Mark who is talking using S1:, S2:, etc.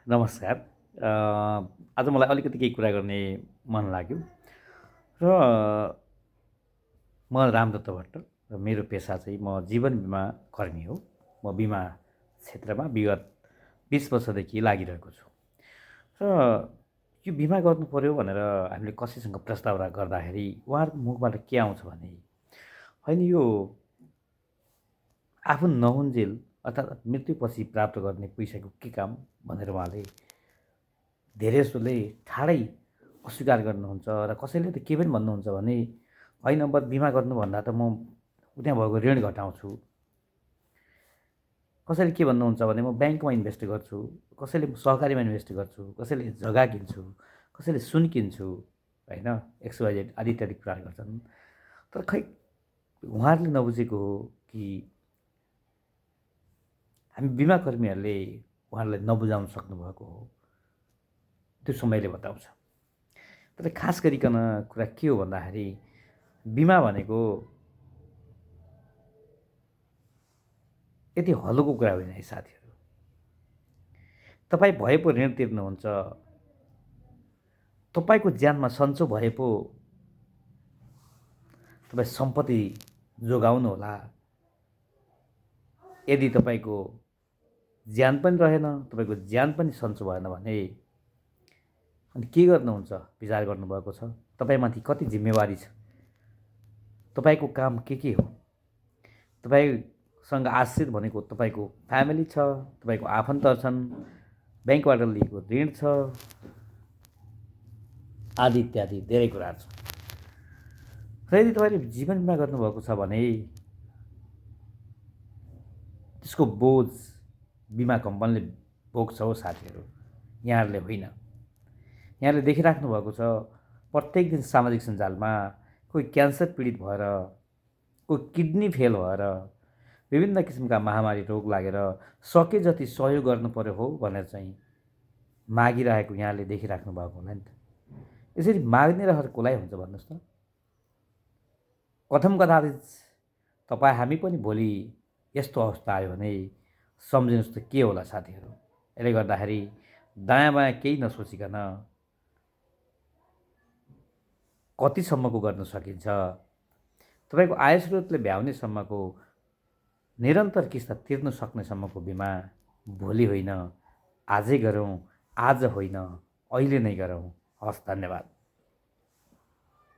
S1: नमस्कार। आज मलाई अलिकति केही कुरा गर्ने मन लाग्यो र म रामदत्त भट्ट र मेरो पेसा चाहिँ म जीवन बिमा कर्मी हो। म बिमा क्षेत्रमा विगत 20 वर्षदेखि लागिरहेको छु र यो बिमा गर्नुपर्यो भनेर हामीले कसैसँग प्रस्ताव गर्दाखेरि उहाँहरूको मुखबाट के आउँछ भने, होइन यो आफू नहुन्जेल अर्थात् मृत्युपछि प्राप्त गर्ने पैसाको के काम भनेर उहाँले धेरै जसोले ठाडै अस्वीकार गर्नुहुन्छ र कसैले त के पनि भन्नुहुन्छ भने, होइन बरु बिमा गर्नुभन्दा त म त्यहाँ भएको ऋण घटाउँछु। कसैले के भन्नुहुन्छ भने म ब्याङ्कमा इन्भेस्ट गर्छु, कसैले सहकारीमा इन्भेस्ट गर्छु, कसैले जग्गा किन्छु, कसैले सुन किन्छु, होइन XYZ आदि इत्यादि कुरा गर्छन्। तर खै उहाँहरूले नबुझेको हो कि हामी बिमा कर्मीहरूले उहाँहरूलाई नबुझाउन सक्नुभएको हो, त्यो समयले बताउँछ। तर खास गरिकन कुरा के हो भन्दाखेरि बिमा भनेको यति हल्लुको कुरा होइन है साथीहरू। तपाईँ भए पो ऋण तिर्नुहुन्छ, तपाईँको ज्यानमा सन्चो भए पो तपाईँ सम्पत्ति जोगाउनु होला। यदि तपाईँको ज्यान पनि रहेन, तपाईँको ज्यान पनि सन्चो भएन भने अनि के गर्नुहुन्छ विचार गर्नुभएको छ? तपाईँमाथि कति जिम्मेवारी छ? तपाईँको काम के हो? तपाईँसँग आश्रित भनेको तपाईँको फ्यामिली छ, तपाईँको आफन्त छन्, ब्याङ्कबाट लिएको ऋण छ, आदि इत्यादि धेरै कुराहरू छ। र यदि तपाईँले जीवन बिमा गर्नुभएको छ भने त्यसको बोझ बिमा कम्पनीले बोक्छ हो साथीहरू, यहाँहरूले होइन। यहाँले देखिराख्नु भएको छ प्रत्येक दिन सामाजिक सञ्जालमा कोही क्यान्सर पीडित भएर, कोही किडनी फेल भएर, विभिन्न किसिमका महामारी रोग लागेर सके जति सहयोग गर्नु पर्यो हो भनेर चाहिँ मागिरहेको यहाँले देखिराख्नु भएको होला नि त। यसरी माग्ने रहर कसलाई हुन्छ भन्नुहोस् त? कथम कदाचित तपाईँ हामी पनि भोलि यस्तो अवस्था आयो भने सम्झिनुहोस् त के होला साथीहरू। यसले गर्दाखेरि दायाँ बायाँ केही नसोचिकन कतिसम्मको गर्न सकिन्छ, तपाईँको आय स्रोतले भ्याउनेसम्मको निरन्तर किस्ता तिर्न सक्नेसम्मको बिमा भोलि होइन आजै गरौँ, आज होइन अहिले नै गरौँ। हस्, धन्यवाद।